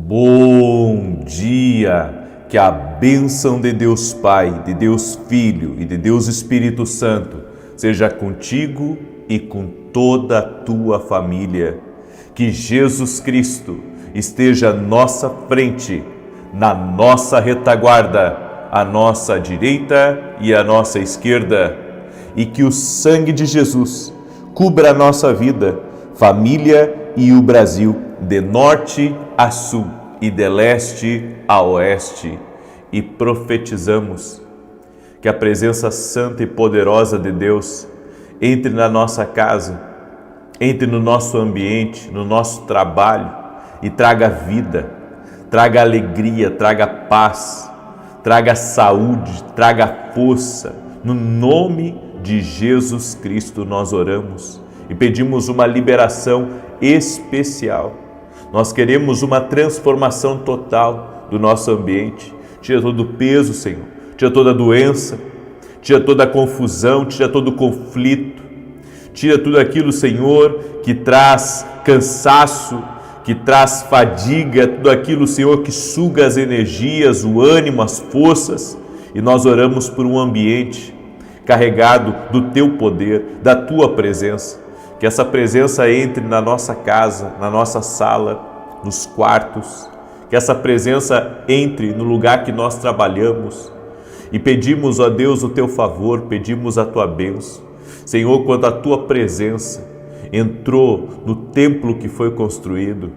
Bom dia! Que a bênção de Deus Pai, de Deus Filho e de Deus Espírito Santo seja contigo e com toda a tua família. Que Jesus Cristo esteja à nossa frente, na nossa retaguarda, à nossa direita e à nossa esquerda. E que o sangue de Jesus cubra a nossa vida, família e o Brasil, de norte a sul e de leste a oeste. E profetizamos que a presença santa e poderosa de Deus entre na nossa casa, entre no nosso ambiente, no nosso trabalho e traga vida, traga alegria, traga paz, traga saúde, traga força. No nome de Jesus Cristo nós oramos e pedimos uma liberação especial. Nós queremos uma transformação total do nosso ambiente. Tira todo o peso, Senhor. Tira toda a doença. Tira toda a confusão. Tira todo o conflito. Tira tudo aquilo, Senhor, que traz cansaço, que traz fadiga, tudo aquilo, Senhor, que suga as energias, o ânimo, as forças. E nós oramos por um ambiente carregado do Teu poder, da Tua presença. Que essa presença entre na nossa casa, na nossa sala, nos quartos. Que essa presença entre no lugar que nós trabalhamos. E pedimos, ó Deus, o Teu favor, pedimos a Tua bênção. Senhor, quando a Tua presença entrou no templo que foi construído,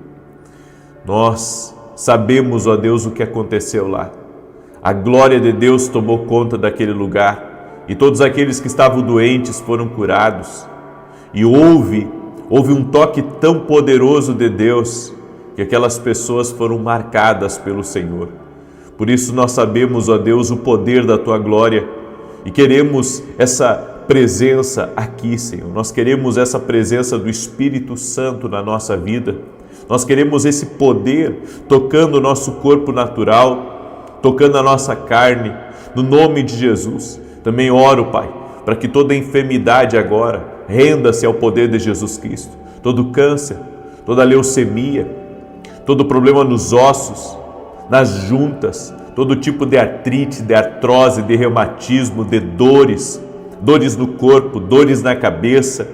nós sabemos, ó Deus, o que aconteceu lá. A glória de Deus tomou conta daquele lugar e todos aqueles que estavam doentes foram curados. E houve um toque tão poderoso de Deus que aquelas pessoas foram marcadas pelo Senhor. Por isso nós sabemos, ó Deus, o poder da Tua glória e queremos essa presença aqui, Senhor. Nós queremos essa presença do Espírito Santo na nossa vida. Nós queremos esse poder tocando o nosso corpo natural, tocando a nossa carne, no nome de Jesus. Também oro, Pai, para que toda enfermidade agora renda-se ao poder de Jesus Cristo. Todo câncer, toda leucemia, todo problema nos ossos, nas juntas, todo tipo de artrite, de artrose, de reumatismo, de dores no corpo, dores na cabeça.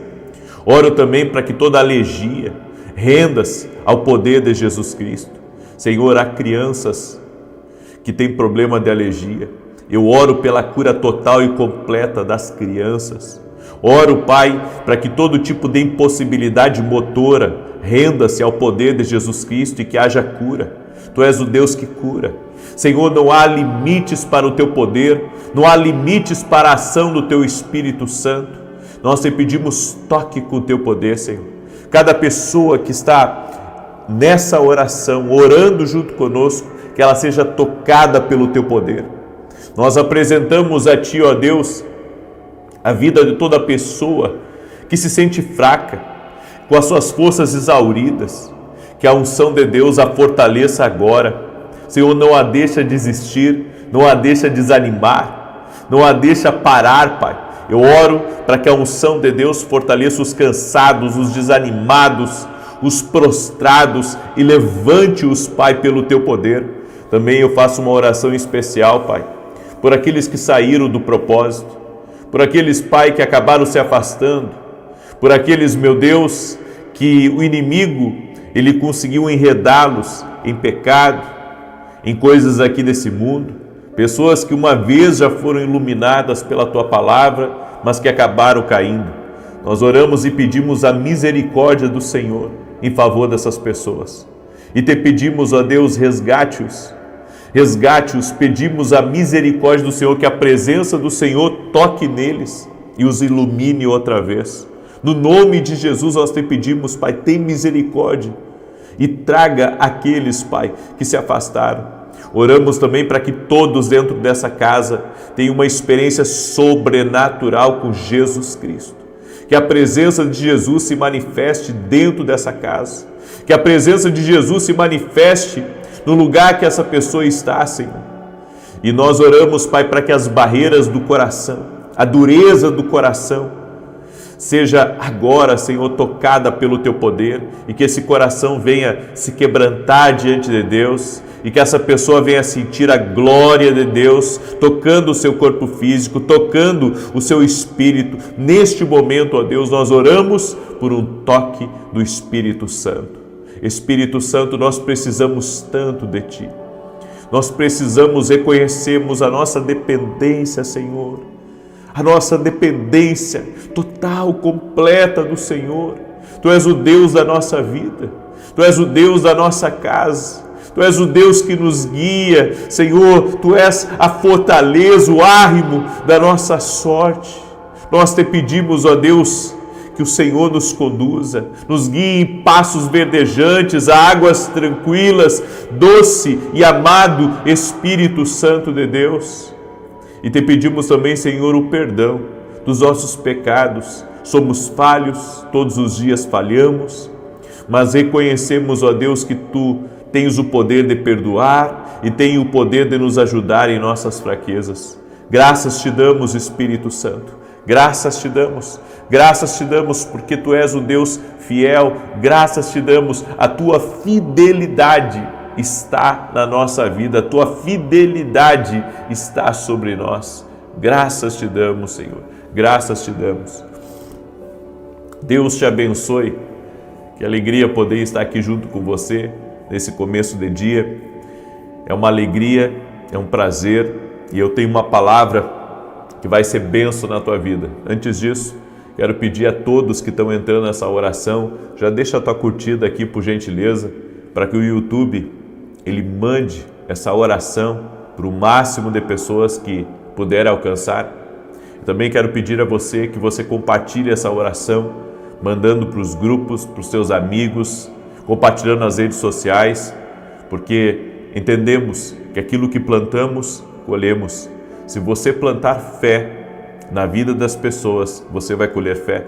Oro também para que toda alergia renda-se ao poder de Jesus Cristo. Senhor, há crianças que têm problema de alergia. Eu oro pela cura total e completa das crianças. Oro, Pai, para que todo tipo de impossibilidade motora renda-se ao poder de Jesus Cristo e que haja cura. Tu és o Deus que cura. Senhor, não há limites para o Teu poder, não há limites para a ação do Teu Espírito Santo. Nós te pedimos toque com o Teu poder, Senhor. Cada pessoa que está nessa oração, orando junto conosco, que ela seja tocada pelo Teu poder. Nós apresentamos a Ti, ó Deus, a vida de toda pessoa que se sente fraca, com as suas forças exauridas, que a unção de Deus a fortaleça agora. Senhor, não a deixa desistir, não a deixa desanimar, não a deixa parar, Pai. Eu oro para que a unção de Deus fortaleça os cansados, os desanimados, os prostrados e levante-os, Pai, pelo Teu poder. Também eu faço uma oração especial, Pai, por aqueles que saíram do propósito, por aqueles, Pai, que acabaram se afastando, por aqueles, meu Deus, que o inimigo, ele conseguiu enredá-los em pecado, em coisas aqui desse mundo, pessoas que uma vez já foram iluminadas pela Tua palavra, mas que acabaram caindo. Nós oramos e pedimos a misericórdia do Senhor em favor dessas pessoas. E te pedimos, ó Deus, resgate-os, pedimos a misericórdia do Senhor, que a presença do Senhor toque neles e os ilumine outra vez. No nome de Jesus nós te pedimos, Pai, tem misericórdia e traga aqueles, Pai, que se afastaram. Oramos também para que todos dentro dessa casa tenham uma experiência sobrenatural com Jesus Cristo. Que a presença de Jesus se manifeste dentro dessa casa. Que a presença de Jesus se manifeste no lugar que essa pessoa está, Senhor. E nós oramos, Pai, para que as barreiras do coração, a dureza do coração, seja agora, Senhor, tocada pelo Teu poder e que esse coração venha se quebrantar diante de Deus e que essa pessoa venha sentir a glória de Deus tocando o seu corpo físico, tocando o seu espírito. Neste momento, ó Deus, nós oramos por um toque do Espírito Santo. Espírito Santo, nós precisamos tanto de Ti. Nós precisamos reconhecermos a nossa dependência, Senhor. A nossa dependência total, completa do Senhor. Tu és o Deus da nossa vida. Tu és o Deus da nossa casa. Tu és o Deus que nos guia. Senhor, Tu és a fortaleza, o árrimo da nossa sorte. Nós te pedimos, ó Deus, que o Senhor nos conduza, nos guie em passos verdejantes, a águas tranquilas, doce e amado Espírito Santo de Deus. E te pedimos também, Senhor, o perdão dos nossos pecados. Somos falhos, todos os dias falhamos, mas reconhecemos, ó Deus, que Tu tens o poder de perdoar e tens o poder de nos ajudar em nossas fraquezas. Graças Te damos, Espírito Santo. Graças Te damos porque Tu és o Deus fiel, graças Te damos, a Tua fidelidade está na nossa vida, a Tua fidelidade está sobre nós. Graças Te damos, Senhor, graças Te damos. Deus te abençoe, que alegria poder estar aqui junto com você nesse começo de dia. É uma alegria, é um prazer e eu tenho uma palavra que vai ser bênção na tua vida. Antes disso, quero pedir a todos que estão entrando nessa oração, já deixa a tua curtida aqui por gentileza, para que o YouTube ele mande essa oração para o máximo de pessoas que puder alcançar. Também quero pedir a você que você compartilhe essa oração, mandando para os grupos, para os seus amigos, compartilhando nas redes sociais, porque entendemos que aquilo que plantamos, colhemos. Se você plantar fé na vida das pessoas, você vai colher fé.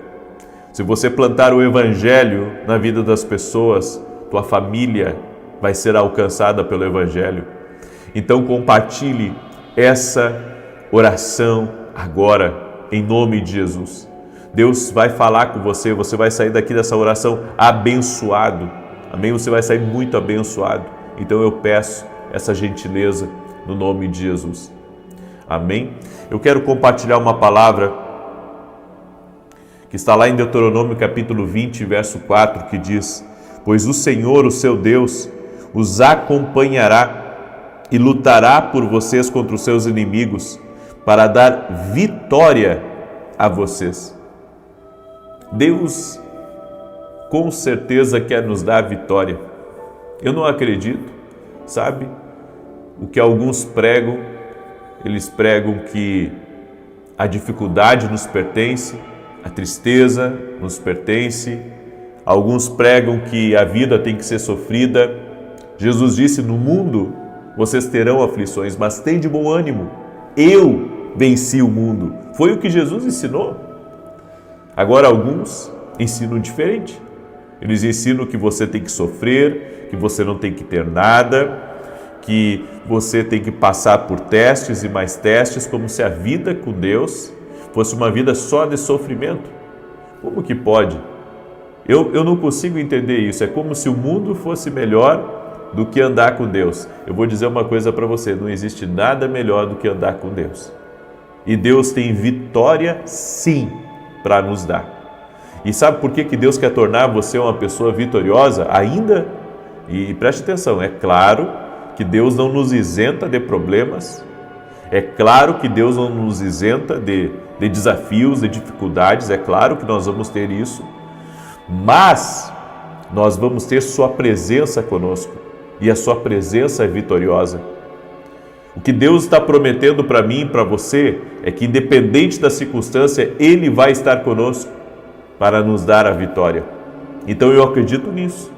Se você plantar o Evangelho na vida das pessoas, tua família vai ser alcançada pelo Evangelho. Então compartilhe essa oração agora, em nome de Jesus. Deus vai falar com você, você vai sair daqui dessa oração abençoado. Amém? Você vai sair muito abençoado. Então eu peço essa gentileza no nome de Jesus. Amém? Eu quero compartilhar uma palavra que está lá em Deuteronômio capítulo 20, verso 4, que diz: pois o Senhor, o seu Deus, os acompanhará e lutará por vocês contra os seus inimigos, para dar vitória a vocês. Deus com certeza quer nos dar vitória. Eu não acredito, sabe? O que alguns pregam, eles pregam que a dificuldade nos pertence, a tristeza nos pertence. Alguns pregam que a vida tem que ser sofrida. Jesus disse: no mundo vocês terão aflições, mas tem de bom ânimo. Eu venci o mundo. Foi o que Jesus ensinou. Agora alguns ensinam diferente. Eles ensinam que você tem que sofrer, que você não tem que ter nada, que você tem que passar por testes e mais testes, como se a vida com Deus fosse uma vida só de sofrimento. Como que pode? Eu não consigo entender isso. É como se o mundo fosse melhor do que andar com Deus. Eu vou dizer uma coisa para você: não existe nada melhor do que andar com Deus. E Deus tem vitória sim para nos dar. E sabe por que Deus quer tornar você uma pessoa vitoriosa ainda? E preste atenção, é claro que Deus não nos isenta de problemas, é claro que Deus não nos isenta de desafios, de dificuldades, é claro que nós vamos ter isso, mas nós vamos ter sua presença conosco, e a sua presença é vitoriosa. O que Deus está prometendo para mim e para você é que, independente da circunstância, Ele vai estar conosco para nos dar a vitória. Então eu acredito nisso.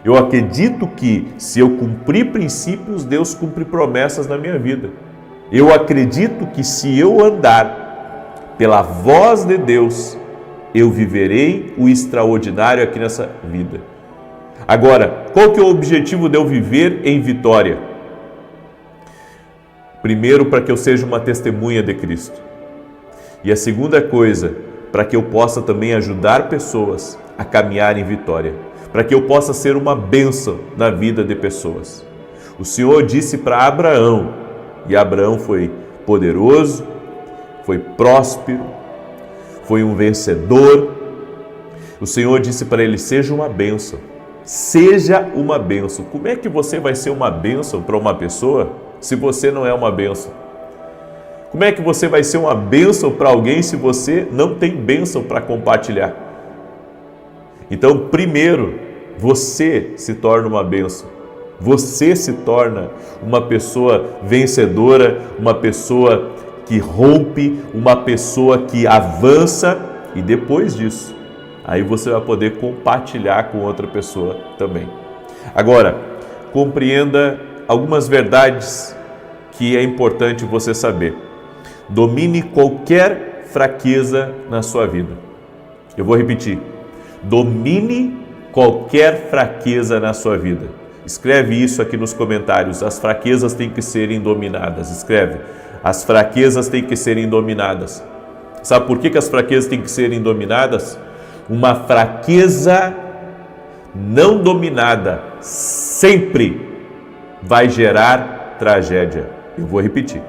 Eu acredito que, se eu cumprir princípios, Deus cumpre promessas na minha vida. Eu acredito que, se eu andar pela voz de Deus, eu viverei o extraordinário aqui nessa vida. Agora, qual que é o objetivo de eu viver em vitória? Primeiro, para que eu seja uma testemunha de Cristo. E a segunda coisa, para que eu possa também ajudar pessoas a caminhar em vitória, para que eu possa ser uma bênção na vida de pessoas. O Senhor disse para Abraão, e Abraão foi poderoso, foi próspero, foi um vencedor. O Senhor disse para ele: seja uma bênção, seja uma bênção. Como é que você vai ser uma bênção para uma pessoa se você não é uma bênção? Como é que você vai ser uma bênção para alguém se você não tem bênção para compartilhar? Então, primeiro, você se torna uma bênção. Você se torna uma pessoa vencedora, uma pessoa que rompe, uma pessoa que avança, e depois disso, aí você vai poder compartilhar com outra pessoa também. Agora, compreenda algumas verdades que é importante você saber. Domine qualquer fraqueza na sua vida. Eu vou repetir. Domine qualquer fraqueza na sua vida. Escreve isso aqui nos comentários. As fraquezas têm que serem dominadas. Escreve. As fraquezas têm que serem dominadas. Sabe por que as fraquezas têm que serem dominadas? Uma fraqueza não dominada sempre vai gerar tragédia. Eu vou repetir.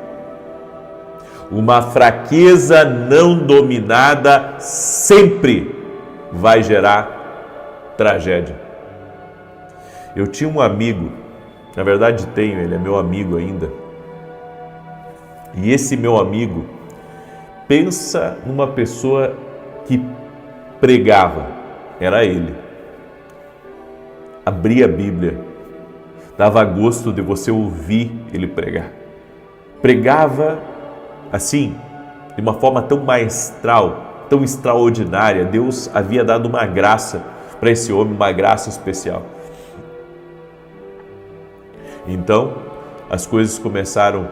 Uma fraqueza não dominada sempre vai gerar tragédia. Eu tinha um amigo, na verdade tenho, ele é meu amigo ainda. E esse meu amigo, pensa numa pessoa que pregava, era ele. Abria a Bíblia, dava gosto de você ouvir ele pregar. Pregava assim, de uma forma tão maestral, tão extraordinária. Deus havia dado uma graça para esse homem, uma graça especial. Então, as coisas começaram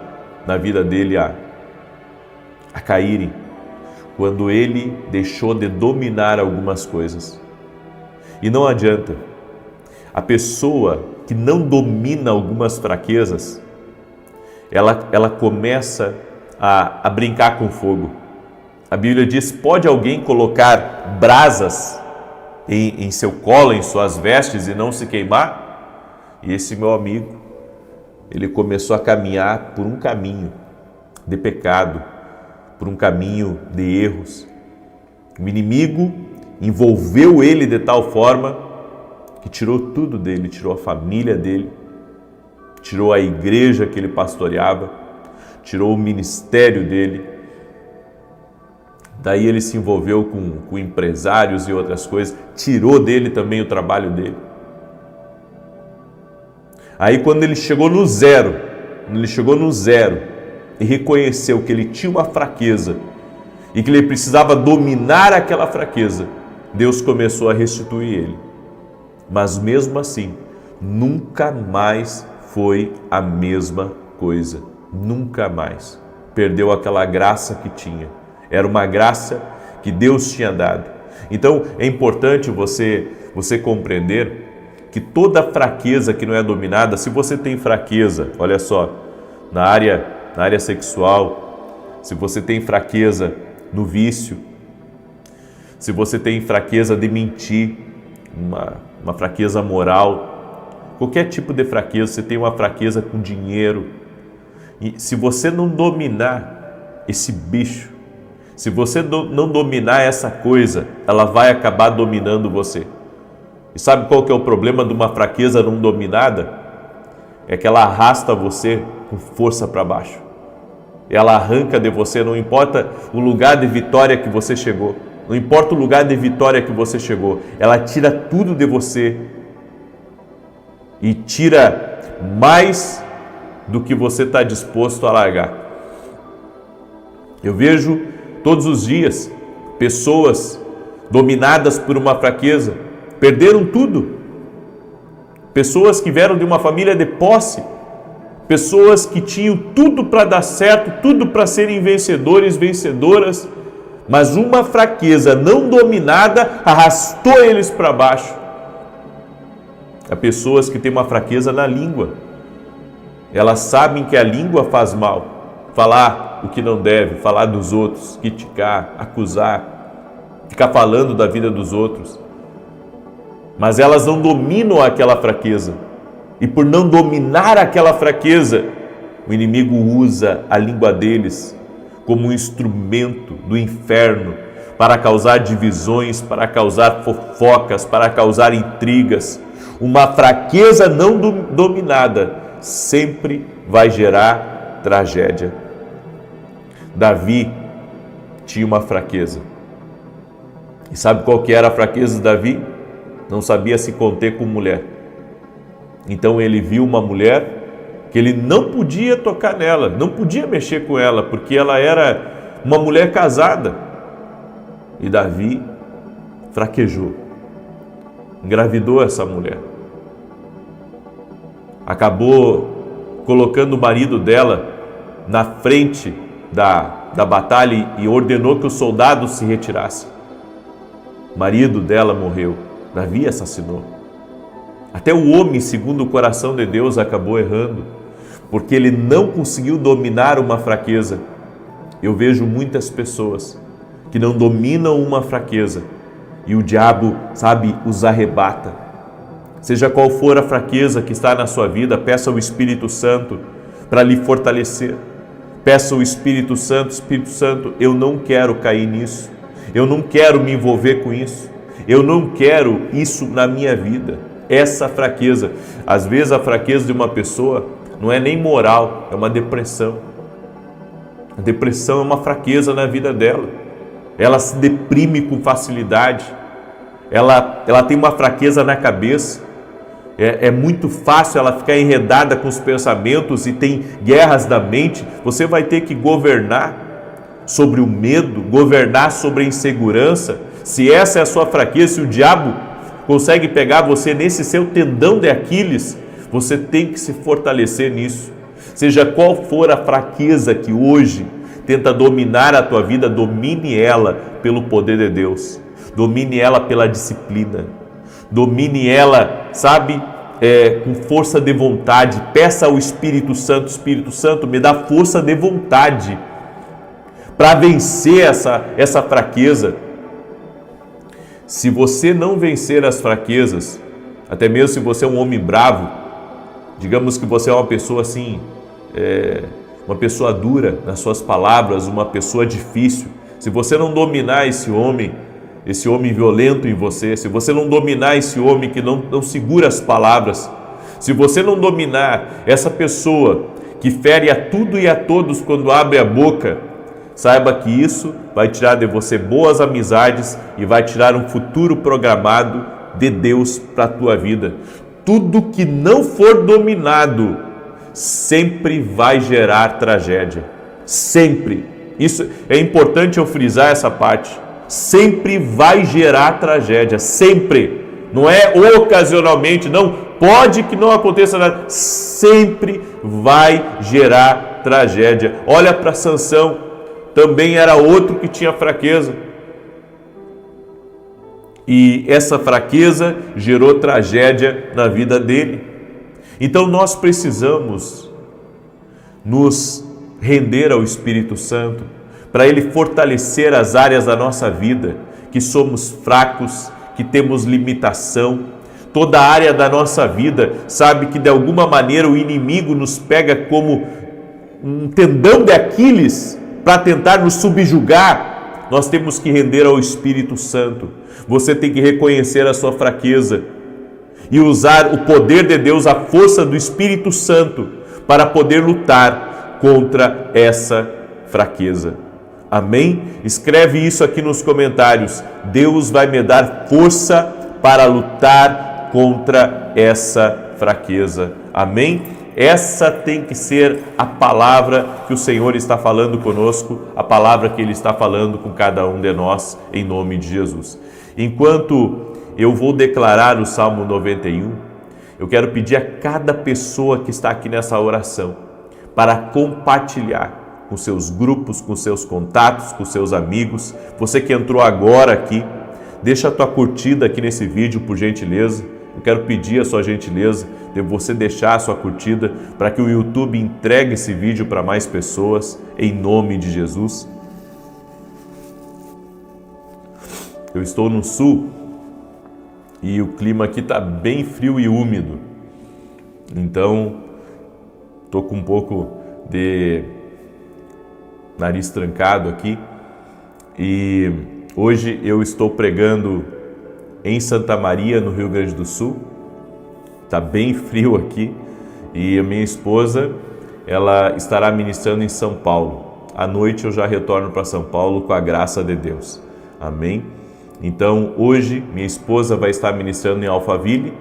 na vida dele a caírem, quando ele deixou de dominar algumas coisas. E não adianta. A pessoa que não domina algumas fraquezas, ela começa a brincar com fogo. A Bíblia diz: pode alguém colocar brasas em seu colo, em suas vestes e não se queimar? E esse meu amigo, ele começou a caminhar por um caminho de pecado, por um caminho de erros. O inimigo envolveu ele de tal forma que tirou tudo dele, tirou a família dele, tirou a igreja que ele pastoreava, tirou o ministério dele. Daí ele se envolveu com empresários e outras coisas, tirou dele também o trabalho dele. Aí quando ele chegou no zero e reconheceu que ele tinha uma fraqueza e que ele precisava dominar aquela fraqueza, Deus começou a restituir ele. Mas mesmo assim, nunca mais foi a mesma coisa. Nunca mais. Perdeu aquela graça que tinha. Era uma graça que Deus tinha dado. Então, é importante você compreender que toda fraqueza que não é dominada, se você tem fraqueza, olha só, na área sexual, se você tem fraqueza no vício, se você tem fraqueza de mentir, uma fraqueza moral, qualquer tipo de fraqueza, você tem uma fraqueza com dinheiro, e se você não dominar esse bicho, se você não dominar essa coisa, ela vai acabar dominando você. E sabe qual que é o problema de uma fraqueza não dominada? É que ela arrasta você com força para baixo. Ela arranca de você, não importa o lugar de vitória que você chegou. Não importa o lugar de vitória que você chegou. Ela tira tudo de você. E tira mais do que você está disposto a largar. Eu vejo todos os dias pessoas dominadas por uma fraqueza, perderam tudo. Pessoas que vieram de uma família de posse, pessoas que tinham tudo para dar certo, tudo para serem vencedores, vencedoras, mas uma fraqueza não dominada arrastou eles para baixo. Há pessoas que têm uma fraqueza na língua. Elas sabem que a língua faz mal. Falar o que não deve, falar dos outros, criticar, acusar. ficar falando da vida dos outros. Mas elas não dominam aquela fraqueza. E por não dominar aquela fraqueza, o inimigo usa a língua deles como um instrumento do inferno para causar divisões, para causar fofocas, para causar intrigas. Uma fraqueza não dominada sempre vai gerar tragédia. Davi tinha uma fraqueza. E sabe qual que era a fraqueza de Davi? Não sabia se conter com mulher. Então ele viu uma mulher que ele não podia tocar nela, não podia mexer com ela, porque ela era uma mulher casada. E Davi fraquejou, engravidou essa mulher. Acabou colocando o marido dela na frente da batalha e ordenou que os soldados se retirassem. O marido dela morreu, Davi assassinou. Até o homem, segundo o coração de Deus, acabou errando, porque ele não conseguiu dominar uma fraqueza. Eu vejo muitas pessoas que não dominam uma fraqueza e o diabo, os arrebata. Seja qual for a fraqueza que está na sua vida, peça ao Espírito Santo para lhe fortalecer. Peça ao Espírito Santo, eu não quero cair nisso, eu não quero me envolver com isso, eu não quero isso na minha vida. Essa fraqueza, às vezes a fraqueza de uma pessoa não é nem moral, é uma depressão. A depressão é uma fraqueza na vida dela. Ela se deprime com facilidade, ela tem uma fraqueza na cabeça. É muito fácil ela ficar enredada com os pensamentos e tem guerras da mente. Você vai ter que governar sobre o medo, governar sobre a insegurança. Se essa é a sua fraqueza, se o diabo consegue pegar você nesse seu tendão de Aquiles, você tem que se fortalecer nisso. Seja qual for a fraqueza que hoje tenta dominar a tua vida, domine ela pelo poder de Deus. Domine ela pela disciplina. Domine ela, com força de vontade. Peça ao Espírito Santo, me dá força de vontade para vencer essa fraqueza. Se você não vencer as fraquezas, até mesmo se você é um homem bravo, digamos que você é uma pessoa uma pessoa dura nas suas palavras, uma pessoa difícil, se você não dominar esse homem violento em você, se você não dominar esse homem que não segura as palavras, se você não dominar essa pessoa que fere a tudo e a todos quando abre a boca, saiba que isso vai tirar de você boas amizades e vai tirar um futuro programado de Deus para a tua vida. Tudo que não for dominado sempre vai gerar tragédia. Sempre. Isso é importante eu frisar essa parte. Sempre vai gerar tragédia. Sempre. Não é ocasionalmente, não. Pode que não aconteça nada. Sempre vai gerar tragédia. Olha para Sansão. Também era outro que tinha fraqueza. E essa fraqueza gerou tragédia na vida dele. Então nós precisamos nos render ao Espírito Santo para ele fortalecer as áreas da nossa vida que somos fracos, que temos limitação. Toda área da nossa vida, que de alguma maneira o inimigo nos pega como um tendão de Aquiles para tentar nos subjugar. Nós temos que render ao Espírito Santo. Você tem que reconhecer a sua fraqueza e usar o poder de Deus, a força do Espírito Santo, para poder lutar contra essa fraqueza. Amém? Escreve isso aqui nos comentários. Deus vai me dar força para lutar contra essa fraqueza. Amém? Essa tem que ser a palavra que o Senhor está falando conosco, a palavra que Ele está falando com cada um de nós, em nome de Jesus. Enquanto eu vou declarar o Salmo 91, eu quero pedir a cada pessoa que está aqui nessa oração para compartilhar com seus grupos, com seus contatos, com seus amigos. Você que entrou agora aqui, deixa a tua curtida aqui nesse vídeo, por gentileza. Eu quero pedir a sua gentileza de você deixar a sua curtida para que o YouTube entregue esse vídeo para mais pessoas, em nome de Jesus. Eu estou no sul e o clima aqui está bem frio e úmido. Então, estou com um pouco de nariz trancado aqui. E hoje eu estou pregando em Santa Maria, no Rio Grande do Sul. Está bem frio aqui. E a minha esposa, ela estará ministrando em São Paulo. À noite eu já retorno para São Paulo com a graça de Deus. Amém? Então, hoje, minha esposa vai estar ministrando em Alphaville,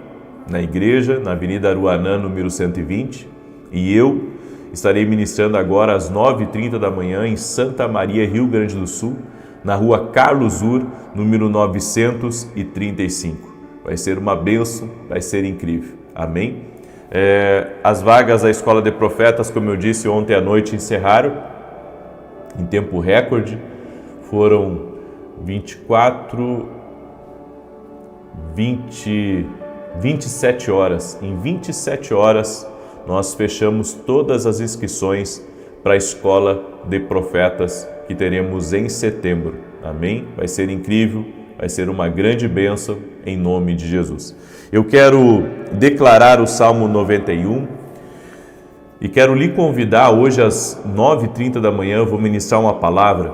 na igreja, na Avenida Aruanã, número 120. E eu estarei ministrando agora às 9h30 da manhã em Santa Maria, Rio Grande do Sul, na rua Carlos Ur, número 935. Vai ser uma bênção, vai ser incrível. Amém? As vagas da Escola de Profetas, como eu disse ontem à noite, encerraram em tempo recorde. Foram 27 horas. Em 27 horas nós fechamos todas as inscrições para a Escola de Profetas que teremos em setembro. Amém? Vai ser incrível, vai ser uma grande bênção em nome de Jesus. Eu quero declarar o Salmo 91 e quero lhe convidar hoje às 9h30 da manhã. Eu vou ministrar uma palavra.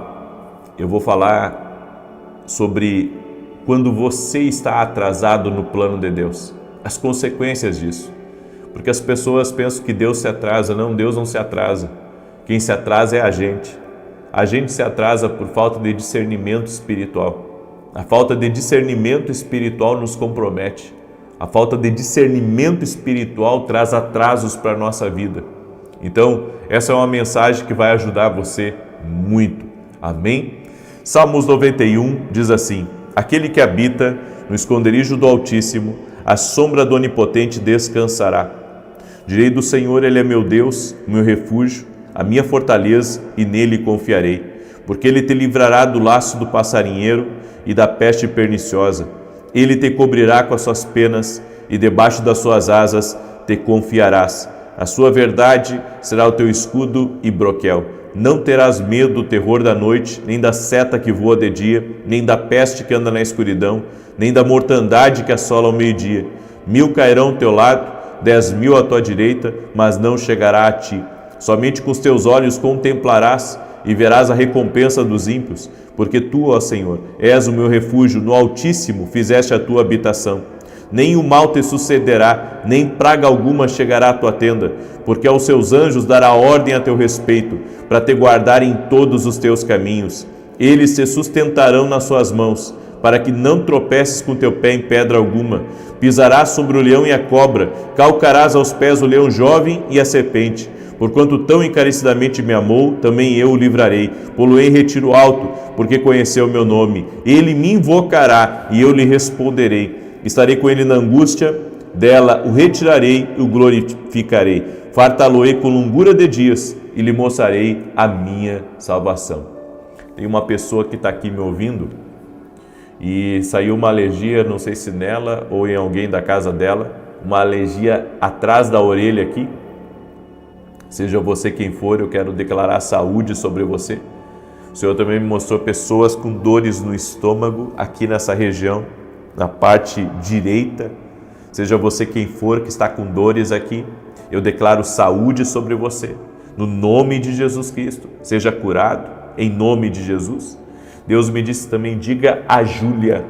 Eu vou falar sobre quando você está atrasado no plano de Deus, as consequências disso. Porque as pessoas pensam que Deus se atrasa. Não, Deus não se atrasa. Quem se atrasa é a gente. A gente se atrasa por falta de discernimento espiritual. A falta de discernimento espiritual nos compromete. A falta de discernimento espiritual traz atrasos para a nossa vida. Então, essa é uma mensagem que vai ajudar você muito. Amém? Salmos 91 diz assim: aquele que habita no esconderijo do Altíssimo, à sombra do Onipotente descansará. Direi do Senhor, Ele é meu Deus, meu refúgio, a minha fortaleza, e nele confiarei. Porque Ele te livrará do laço do passarinheiro e da peste perniciosa. Ele te cobrirá com as suas penas e debaixo das suas asas te confiarás. A sua verdade será o teu escudo e broquel. Não terás medo do terror da noite, nem da seta que voa de dia, nem da peste que anda na escuridão, nem da mortandade que assola ao meio-dia. 1000 cairão ao teu lado, 10.000 à tua direita, mas não chegará a ti. Somente com os teus olhos contemplarás e verás a recompensa dos ímpios, porque tu, ó Senhor, és o meu refúgio, no Altíssimo fizeste a tua habitação. Nem o mal te sucederá, nem praga alguma chegará à tua tenda, porque aos seus anjos dará ordem a teu respeito, para te guardar em todos os teus caminhos. Eles te sustentarão nas suas mãos, para que não tropeces com teu pé em pedra alguma. Pisarás sobre o leão e a cobra, calcarás aos pés o leão jovem e a serpente. Porquanto tão encarecidamente me amou, também eu o livrarei. Pô-lo-ei em retiro alto, porque conheceu o meu nome. Ele me invocará e eu lhe responderei. Estarei com ele na angústia, dela o retirarei e o glorificarei. Fartá-lo-ei com longura de dias e lhe mostrarei a minha salvação. Tem uma pessoa que está aqui me ouvindo e saiu uma alergia, não sei se nela ou em alguém da casa dela, uma alergia atrás da orelha aqui. Seja você quem for, eu quero declarar saúde sobre você. O Senhor também me mostrou pessoas com dores no estômago, aqui nessa região, na parte direita. Seja você quem for que está com dores aqui, eu declaro saúde sobre você. No nome de Jesus Cristo, seja curado, em nome de Jesus. Deus me disse também, diga a Júlia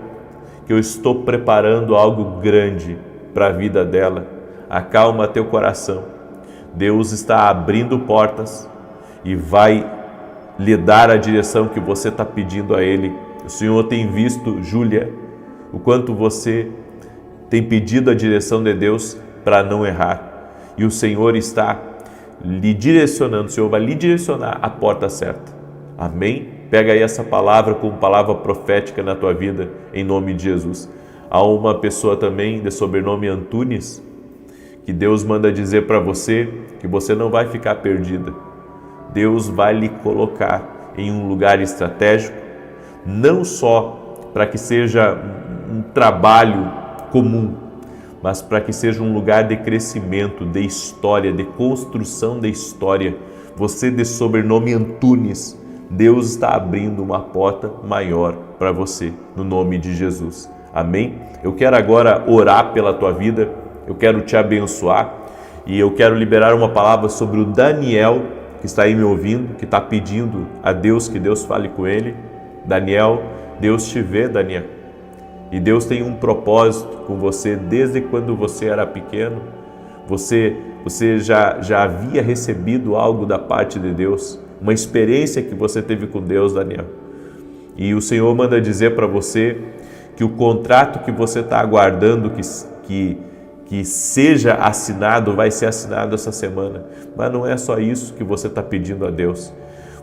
que eu estou preparando algo grande para a vida dela. Acalma teu coração. Deus está abrindo portas e vai lhe dar a direção que você está pedindo a Ele. O Senhor tem visto, Júlia, o quanto você tem pedido a direção de Deus para não errar. E o Senhor está lhe direcionando, o Senhor vai lhe direcionar a porta certa. Amém? Pega aí essa palavra como palavra profética na tua vida, em nome de Jesus. Há uma pessoa também de sobrenome Antunes, que Deus manda dizer para você que você não vai ficar perdida. Deus vai lhe colocar em um lugar estratégico, não só para que seja um trabalho comum, mas para que seja um lugar de crescimento, de história, de construção de história. Você de sobrenome Antunes Deus está abrindo uma porta maior para você, no nome de Jesus. Amém? Eu quero agora orar pela tua vida, eu quero te abençoar e eu quero liberar uma palavra sobre o Daniel, que está aí me ouvindo, que está pedindo a Deus que Deus fale com ele. Daniel, Deus te vê, Daniel. E Deus tem um propósito com você desde quando você era pequeno. Você já havia recebido algo da parte de Deus, uma experiência que você teve com Deus, Daniel. E o Senhor manda dizer para você que o contrato que você está aguardando que seja assinado, vai ser assinado essa semana. Mas não é só isso que você está pedindo a Deus.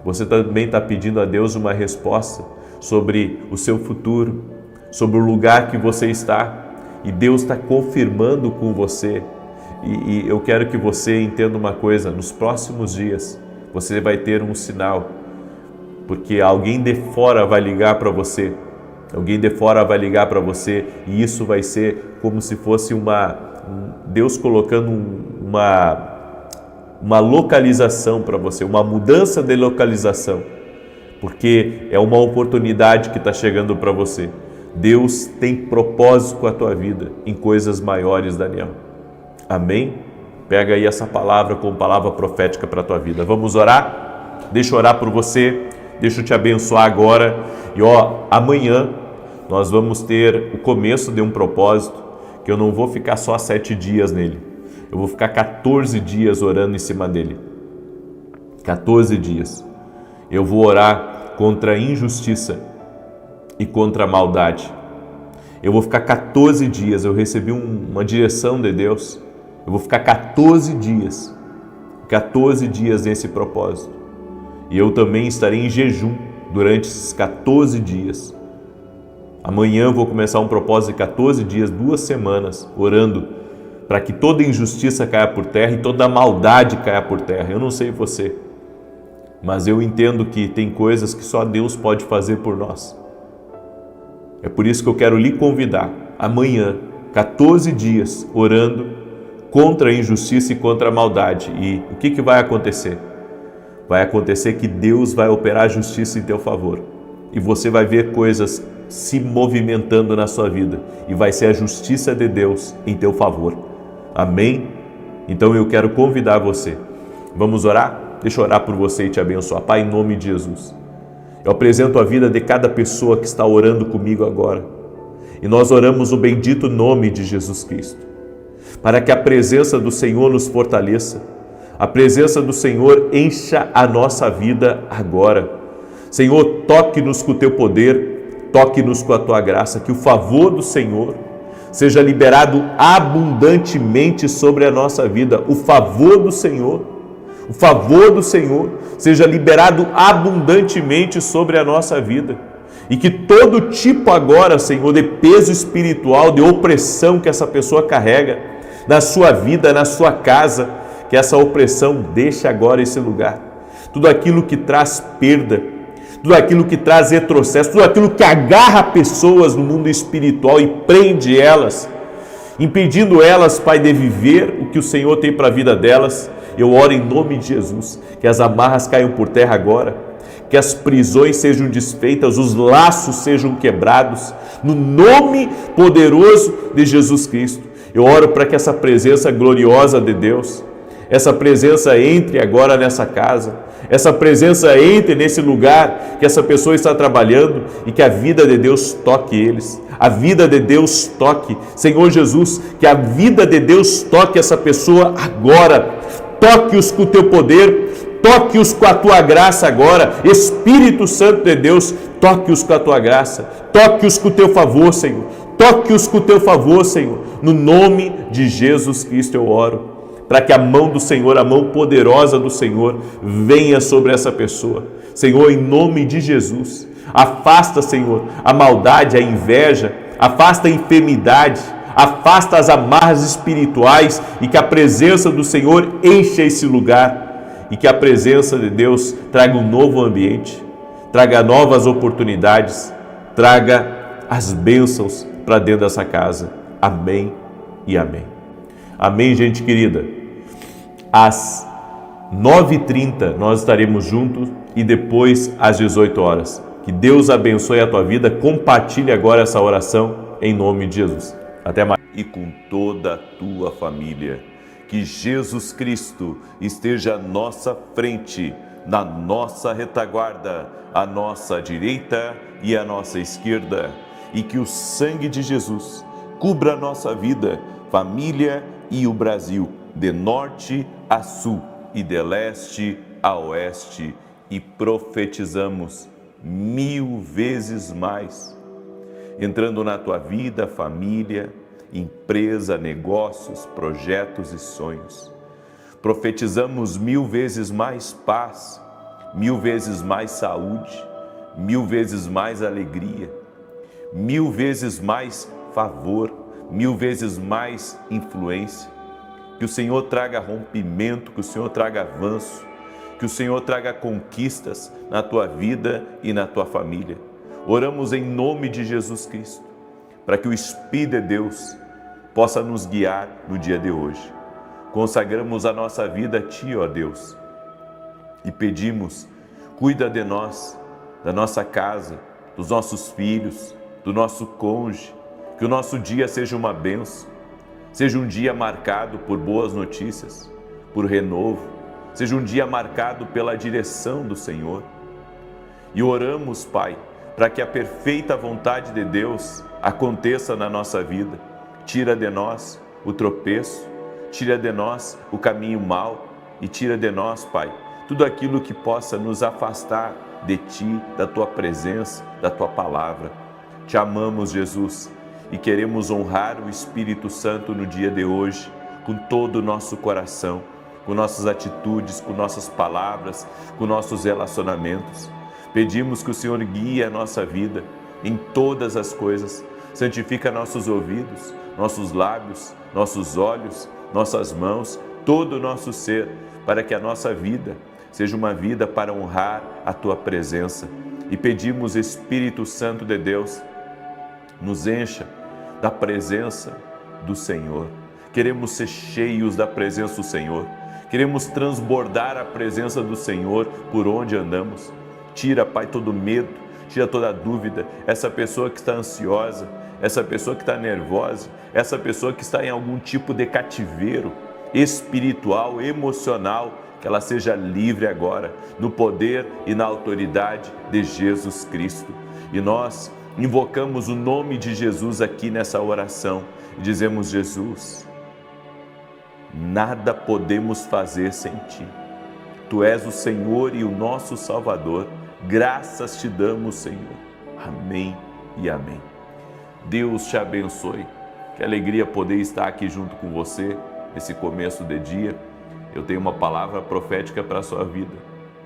Você também está pedindo a Deus uma resposta sobre o seu futuro, sobre o lugar que você está. E Deus está confirmando com você. E eu quero que você entenda uma coisa, nos próximos dias você vai ter um sinal, porque alguém de fora vai ligar para você, e isso vai ser como se fosse Deus colocando uma localização para você, uma mudança de localização, porque é uma oportunidade que está chegando para você. Deus tem propósito com a tua vida em coisas maiores, Daniel. Amém? Pega aí essa palavra como palavra profética para a tua vida. Vamos orar? Deixa eu orar por você, deixa eu te abençoar agora. E amanhã nós vamos ter o começo de um propósito, que eu não vou ficar só 7 dias nele. Eu vou ficar 14 dias orando em cima dele. 14 dias. Eu vou orar contra a injustiça e contra a maldade. Eu vou ficar 14 dias, eu recebi uma direção de Deus. Eu vou ficar 14 dias nesse propósito. E eu também estarei em jejum durante esses 14 dias. Amanhã eu vou começar um propósito de 14 dias, 2 semanas, orando para que toda injustiça caia por terra e toda maldade caia por terra. Eu não sei você, mas eu entendo que tem coisas que só Deus pode fazer por nós. É por isso que eu quero lhe convidar, amanhã, 14 dias, orando contra a injustiça e contra a maldade. E o que vai acontecer? Vai acontecer que Deus vai operar a justiça em teu favor. E você vai ver coisas se movimentando na sua vida. E vai ser a justiça de Deus em teu favor. Amém? Então eu quero convidar você. Vamos orar? Deixa eu orar por você e te abençoar. Pai, em nome de Jesus. Eu apresento a vida de cada pessoa que está orando comigo agora. E nós oramos o bendito nome de Jesus Cristo, para que a presença do Senhor nos fortaleça, a presença do Senhor encha a nossa vida agora. Senhor, toque-nos com o teu poder, toque-nos com a tua graça, que o favor do Senhor seja liberado abundantemente sobre a nossa vida. O favor do Senhor seja liberado abundantemente sobre a nossa vida. E que todo tipo agora, Senhor, de peso espiritual, de opressão que essa pessoa carrega na sua vida, na sua casa, que essa opressão deixe agora esse lugar. Tudo aquilo que traz perda, tudo aquilo que traz retrocesso, tudo aquilo que agarra pessoas no mundo espiritual e prende elas, impedindo elas, Pai, de viver o que o Senhor tem para a vida delas. Eu oro em nome de Jesus, que as amarras caiam por terra agora, que as prisões sejam desfeitas, os laços sejam quebrados, no nome poderoso de Jesus Cristo. Eu oro para que essa presença gloriosa de Deus, essa presença entre agora nessa casa, essa presença entre nesse lugar que essa pessoa está trabalhando e que a vida de Deus toque eles, a vida de Deus toque, Senhor Jesus, que a vida de Deus toque essa pessoa agora, toque-os com o teu poder, toque-os com a tua graça agora, Espírito Santo de Deus, toque-os com a tua graça, toque-os com o teu favor, Senhor, toque-os com o teu favor, Senhor, no nome de Jesus Cristo eu oro, para que a mão do Senhor, a mão poderosa do Senhor, venha sobre essa pessoa. Senhor, em nome de Jesus, afasta, Senhor, a maldade, a inveja, afasta a enfermidade, afasta as amarras espirituais e que a presença do Senhor encha esse lugar e que a presença de Deus traga um novo ambiente, traga novas oportunidades, traga as bênçãos para dentro dessa casa. Amém e amém. Amém, gente querida. As 9h30 nós estaremos juntos e depois às 18 horas. Que Deus abençoe a tua vida. Compartilhe agora essa oração em nome de Jesus. Até mais. E com toda a tua família. Que Jesus Cristo esteja à nossa frente, na nossa retaguarda, à nossa direita e à nossa esquerda. E que o sangue de Jesus cubra a nossa vida, família e o Brasil, de norte a sul e de leste a oeste. E profetizamos 1000 vezes mais, entrando na tua vida, família, empresa, negócios, projetos e sonhos. Profetizamos 1000 vezes mais paz, 1000 vezes mais saúde, 1000 vezes mais alegria, 1000 vezes mais favor, 1000 vezes mais influência. Que o Senhor traga rompimento, que o Senhor traga avanço, que o Senhor traga conquistas na tua vida e na tua família. Oramos em nome de Jesus Cristo, para que o Espírito de Deus possa nos guiar no dia de hoje. Consagramos a nossa vida a Ti, ó Deus, e pedimos, cuida de nós, da nossa casa, dos nossos filhos, do nosso cônjuge, que o nosso dia seja uma bênção, seja um dia marcado por boas notícias, por renovo, seja um dia marcado pela direção do Senhor. E oramos, Pai, para que a perfeita vontade de Deus aconteça na nossa vida. Tira de nós o tropeço, tira de nós o caminho mau e tira de nós, Pai, tudo aquilo que possa nos afastar de Ti, da Tua presença, da Tua palavra. Te amamos, Jesus, e queremos honrar o Espírito Santo no dia de hoje, com todo o nosso coração, com nossas atitudes, com nossas palavras, com nossos relacionamentos. Pedimos que o Senhor guie a nossa vida em todas as coisas, santifica nossos ouvidos, nossos lábios, nossos olhos, nossas mãos, todo o nosso ser, para que a nossa vida seja uma vida para honrar a Tua presença. E pedimos, Espírito Santo de Deus, nos encha da presença do Senhor. Queremos ser cheios da presença do Senhor. Queremos transbordar a presença do Senhor por onde andamos. Tira, Pai, todo medo, tira toda dúvida. Essa pessoa que está ansiosa, essa pessoa que está nervosa, essa pessoa que está em algum tipo de cativeiro espiritual, emocional, que ela seja livre agora, no poder e na autoridade de Jesus Cristo. E nós invocamos o nome de Jesus aqui nessa oração e dizemos: Jesus, nada podemos fazer sem Ti. Tu és o Senhor e o nosso Salvador. Graças Te damos, Senhor. Amém e amém. Deus te abençoe. Que alegria poder estar aqui junto com você nesse começo de dia. Eu tenho uma palavra profética para a sua vida.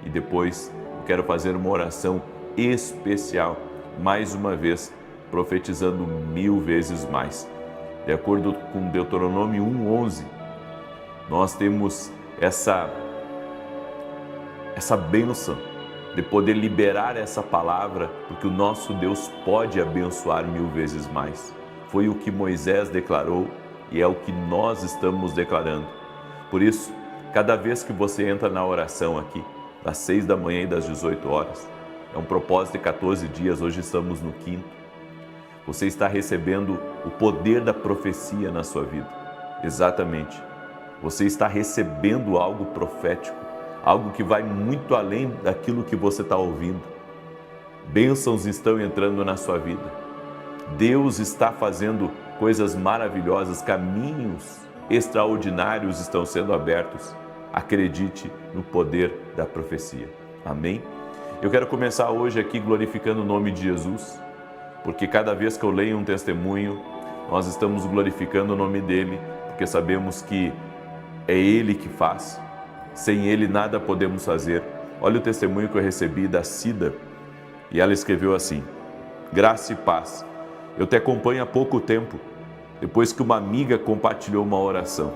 E depois eu quero fazer uma oração especial, mais uma vez, profetizando 1000 vezes mais. De acordo com Deuteronômio 1:11, nós temos essa bênção de poder liberar essa palavra, porque o nosso Deus pode abençoar 1000 vezes mais. Foi o que Moisés declarou e é o que nós estamos declarando. Por isso, cada vez que você entra na oração aqui, das 6 da manhã e das 18 horas, é um propósito de 14 dias, hoje estamos no 5º, você está recebendo o poder da profecia na sua vida. Exatamente. Você está recebendo algo profético, algo que vai muito além daquilo que você está ouvindo. Bênçãos estão entrando na sua vida. Deus está fazendo coisas maravilhosas, caminhos extraordinários estão sendo abertos. Acredite no poder da profecia. Amém? Eu quero começar hoje aqui glorificando o nome de Jesus, porque cada vez que eu leio um testemunho, nós estamos glorificando o nome dele, porque sabemos que é Ele que faz. Sem Ele nada podemos fazer. Olha o testemunho que eu recebi da Cida, e ela escreveu assim: graça e paz. Eu te acompanho há pouco tempo, depois que uma amiga compartilhou uma oração.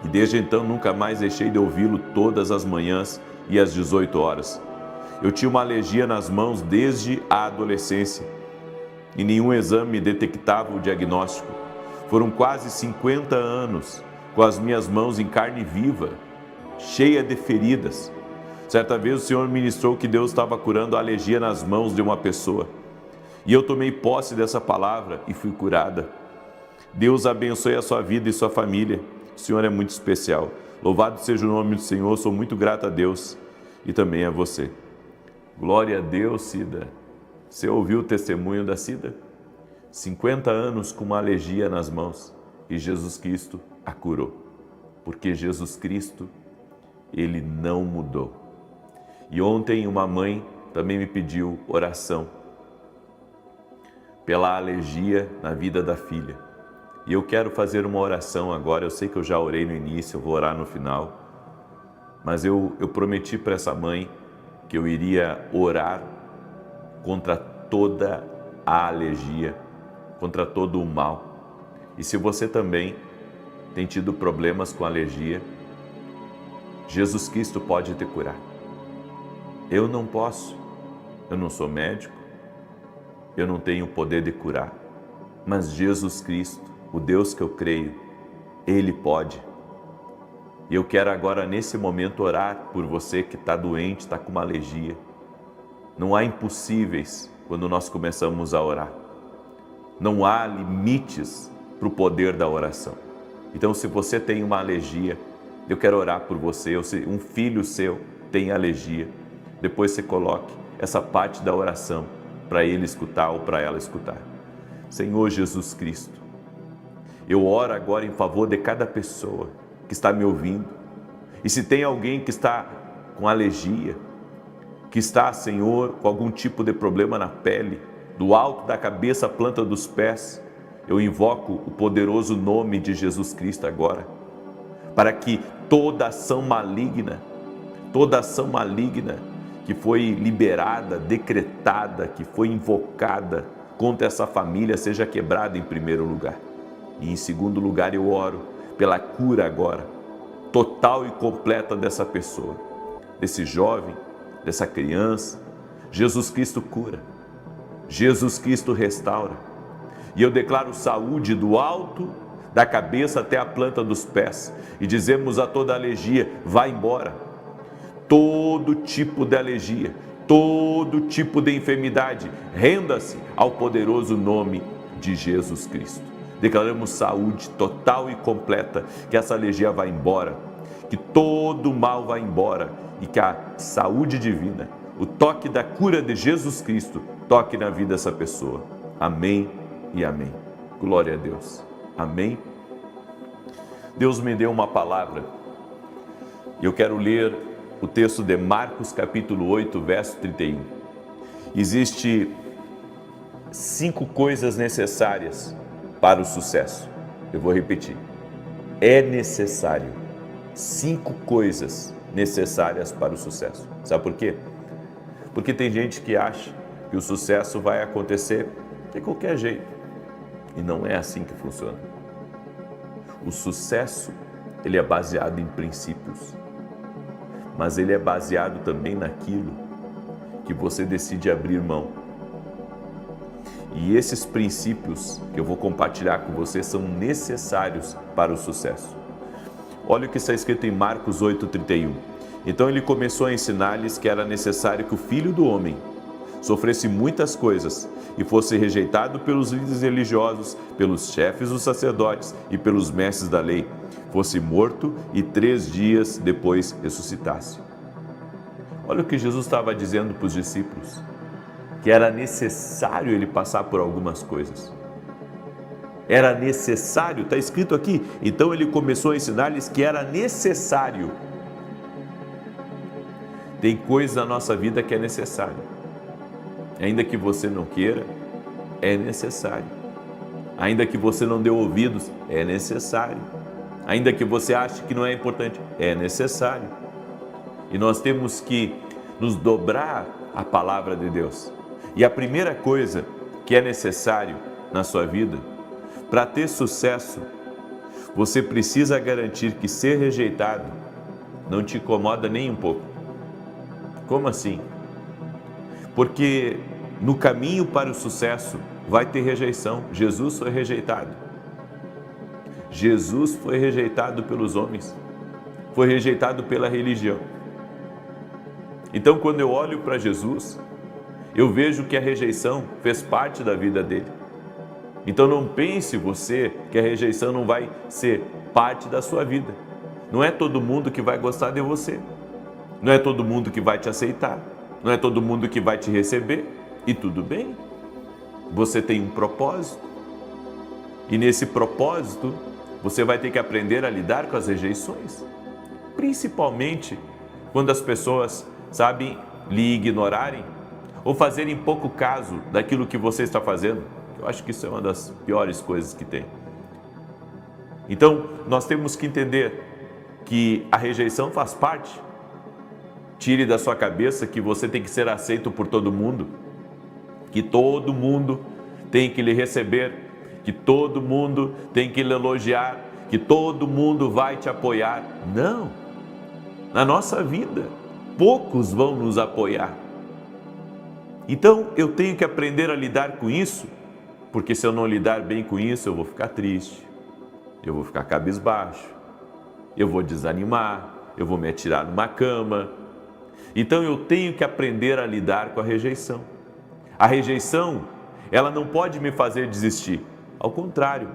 E desde então nunca mais deixei de ouvi-lo todas as manhãs e às 18 horas. Eu tinha uma alergia nas mãos desde a adolescência e nenhum exame detectava o diagnóstico. Foram quase 50 anos com as minhas mãos em carne viva cheia de feridas. Certa vez o Senhor ministrou que Deus estava curando a alergia nas mãos de uma pessoa. E eu tomei posse dessa palavra e fui curada. Deus abençoe a sua vida e sua família. O Senhor é muito especial. Louvado seja o nome do Senhor, sou muito grato a Deus e também a você. Glória a Deus, Cida. Você ouviu o testemunho da Cida? 50 anos com uma alergia nas mãos e Jesus Cristo a curou. Porque Jesus Cristo, Ele não mudou. E ontem uma mãe também me pediu oração pela alergia na vida da filha. E eu quero fazer uma oração agora. Eu sei que eu já orei no início, eu vou orar no final. Mas eu prometi para essa mãe que eu iria orar contra toda a alergia, contra todo o mal. E se você também tem tido problemas com alergia, Jesus Cristo pode te curar. Eu não posso, eu não sou médico, eu não tenho o poder de curar, mas Jesus Cristo, o Deus que eu creio, Ele pode. E eu quero agora nesse momento orar por você que está doente, está com uma alergia. Não há impossíveis quando nós começamos a orar. Não há limites para o poder da oração. Então, se você tem uma alergia, eu quero orar por você. Ou se um filho seu tem alergia, depois você coloque essa parte da oração para ele escutar ou para ela escutar. Senhor Jesus Cristo, eu oro agora em favor de cada pessoa que está me ouvindo. E se tem alguém que está com alergia, que está, Senhor, com algum tipo de problema na pele, do alto da cabeça à planta dos pés, eu invoco o poderoso nome de Jesus Cristo agora, para que toda ação maligna que foi liberada, decretada, que foi invocada contra essa família seja quebrada em primeiro lugar. E em segundo lugar eu oro pela cura agora, total e completa dessa pessoa, desse jovem, dessa criança. Jesus Cristo cura, Jesus Cristo restaura. E eu declaro saúde do alto da cabeça até a planta dos pés. E dizemos a toda alergia, vá embora. Todo tipo de alergia, todo tipo de enfermidade, renda-se ao poderoso nome de Jesus Cristo. Declaramos saúde total e completa, que essa alergia vá embora, que todo mal vá embora e que a saúde divina, o toque da cura de Jesus Cristo, toque na vida dessa pessoa. Amém e amém. Glória a Deus. Amém. Deus me deu uma palavra e eu quero ler o texto de Marcos capítulo 8, verso 31. Existe 5 coisas necessárias para o sucesso. Eu vou repetir. É necessário 5 coisas necessárias para o sucesso. Sabe por quê? Porque tem gente que acha que o sucesso vai acontecer de qualquer jeito. E não é assim que funciona. O sucesso, ele é baseado em princípios. Mas ele é baseado também naquilo que você decide abrir mão. E esses princípios que eu vou compartilhar com você são necessários para o sucesso. Olha o que está escrito em Marcos 8:31. Então ele começou a ensinar-lhes que era necessário que o Filho do Homem sofresse muitas coisas e fosse rejeitado pelos líderes religiosos, pelos chefes dos sacerdotes e pelos mestres da lei, fosse morto e 3 dias depois ressuscitasse. Olha o que Jesus estava dizendo para os discípulos, que era necessário ele passar por algumas coisas. Era necessário, está escrito aqui. Então ele começou a ensinar-lhes que era necessário. Tem coisa na nossa vida que é necessário. Ainda que você não queira, é necessário. Ainda que você não dê ouvidos, é necessário. Ainda que você ache que não é importante, é necessário. E nós temos que nos dobrar à palavra de Deus. E a primeira coisa que é necessário na sua vida, para ter sucesso, você precisa garantir que ser rejeitado não te incomoda nem um pouco. Como assim? Porque no caminho para o sucesso vai ter rejeição. Jesus foi rejeitado. Jesus foi rejeitado pelos homens. foi rejeitado pela religião. Então, quando eu olho para Jesus, eu vejo que a rejeição fez parte da vida dele. Então não pense você que a rejeição não vai ser parte da sua vida. Não é todo mundo que vai gostar de você. Não é todo mundo que vai te aceitar. Não é todo mundo que vai te receber. E tudo bem. Você tem um propósito. E nesse propósito, você vai ter que aprender a lidar com as rejeições. Principalmente quando as pessoas, sabem, lhe ignorarem ou fazerem pouco caso daquilo que você está fazendo. Eu acho que isso é uma das piores coisas que tem. Então, nós temos que entender que a rejeição faz parte. Tire da sua cabeça que você tem que ser aceito por todo mundo, que todo mundo tem que lhe receber, que todo mundo tem que lhe elogiar, que todo mundo vai te apoiar. Não! Na nossa vida, poucos vão nos apoiar. Então, eu tenho que aprender a lidar com isso, porque se eu não lidar bem com isso, eu vou ficar triste, eu vou ficar cabisbaixo, eu vou desanimar, eu vou me atirar numa cama. Então, eu tenho que aprender a lidar com a rejeição. A rejeição, ela não pode me fazer desistir. Ao contrário,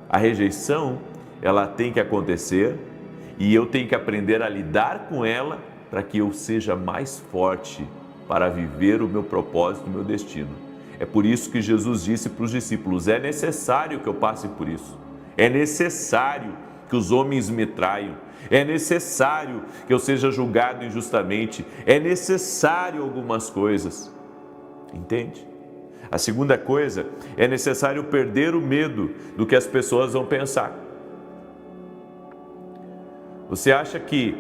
a rejeição, ela tem que acontecer e eu tenho que aprender a lidar com ela para que eu seja mais forte para viver o meu propósito, o meu destino. É por isso que Jesus disse para os discípulos: é necessário que eu passe por isso. É necessário que os homens me traiam. É necessário que eu seja julgado injustamente. É necessário algumas coisas. Entende? A segunda coisa, é necessário perder o medo do que as pessoas vão pensar. Você acha que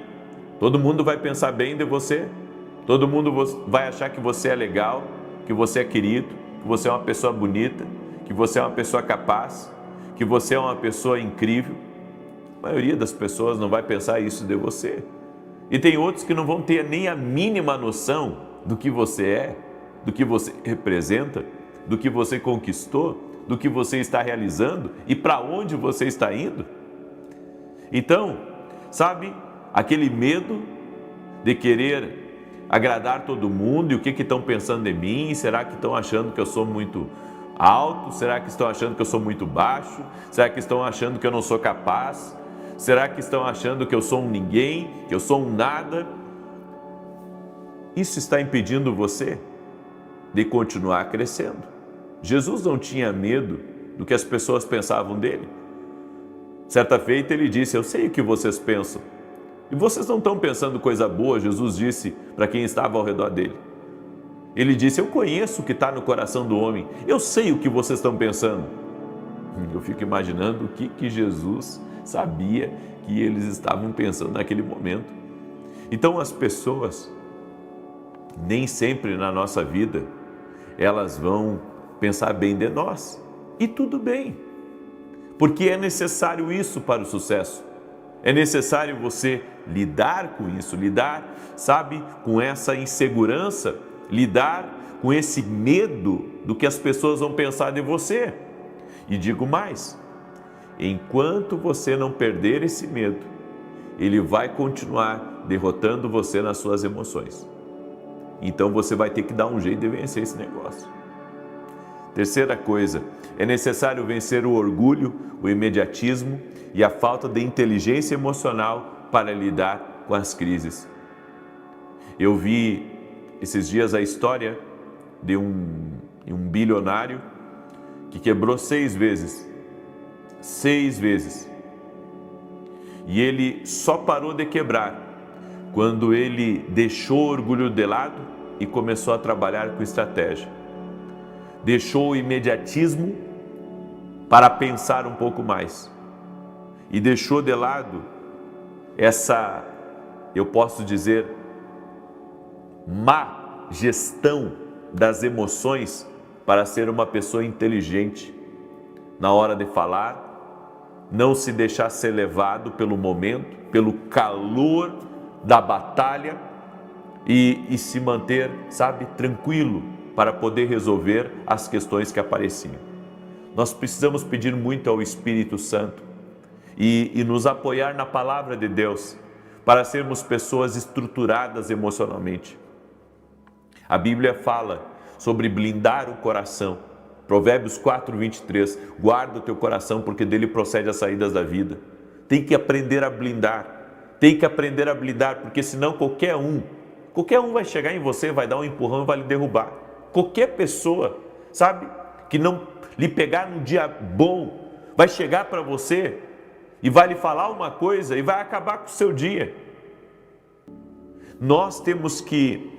todo mundo vai pensar bem de você? Todo mundo vai achar que você é legal, que você é querido, que você é uma pessoa bonita, que você é uma pessoa capaz, que você é uma pessoa incrível? A maioria das pessoas não vai pensar isso de você. E tem outros que não vão ter nem a mínima noção do que você é, do que você representa, do que você conquistou, do que você está realizando e para onde você está indo. Então, sabe, aquele medo de querer agradar todo mundo e o que estão pensando de mim? Será que estão achando que eu sou muito alto? Será que estão achando que eu sou muito baixo? Será que estão achando que eu não sou capaz? Será que estão achando que eu sou um ninguém, que eu sou um nada? Isso está impedindo você de continuar crescendo. Jesus não tinha medo do que as pessoas pensavam dele. Certa feita ele disse: eu sei o que vocês pensam. E vocês não estão pensando coisa boa, Jesus disse para quem estava ao redor dele. Ele disse: eu conheço o que está no coração do homem. Eu sei o que vocês estão pensando. Eu fico imaginando o que Jesus sabia que eles estavam pensando naquele momento. Então as pessoas, nem sempre na nossa vida, elas vão pensar bem de nós. E tudo bem, porque é necessário isso para o sucesso. É necessário você lidar com isso, lidar, sabe, com essa insegurança, lidar com esse medo do que as pessoas vão pensar de você. E digo mais, enquanto você não perder esse medo, ele vai continuar derrotando você nas suas emoções. Então você vai ter que dar um jeito de vencer esse negócio. Terceira coisa, é necessário vencer o orgulho, o imediatismo e a falta de inteligência emocional para lidar com as crises. Eu vi esses dias a história de um bilionário que quebrou 6 vezes. 6 vezes. E ele só parou de quebrar quando ele deixou o orgulho de lado e começou a trabalhar com estratégia. Deixou o imediatismo para pensar um pouco mais. E deixou de lado essa, eu posso dizer, má gestão das emoções para ser uma pessoa inteligente na hora de falar, não se deixar ser levado pelo momento, pelo calor da batalha e se manter, sabe, tranquilo para poder resolver as questões que apareciam. Nós precisamos pedir muito ao Espírito Santo e nos apoiar na palavra de Deus, para sermos pessoas estruturadas emocionalmente. A Bíblia fala sobre blindar o coração. Provérbios 4:23, guarda o teu coração porque dele procede as saídas da vida. Tem que aprender a blindar, porque senão qualquer um vai chegar em você, vai dar um empurrão e vai lhe derrubar. Qualquer pessoa, sabe, que não lhe pegar num dia bom, vai chegar para você e vai lhe falar uma coisa e vai acabar com o seu dia. Nós temos que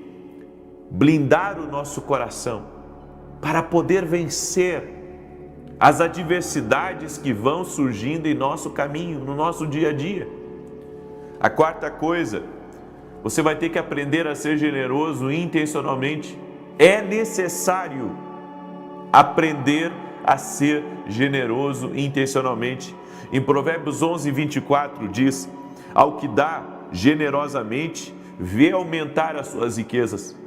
blindar o nosso coração para poder vencer as adversidades que vão surgindo em nosso caminho, no nosso dia a dia. A quarta coisa, você vai ter que aprender a ser generoso intencionalmente. É necessário aprender a ser generoso intencionalmente. Em Provérbios 11:24 diz: ao que dá generosamente, vê aumentar as suas riquezas.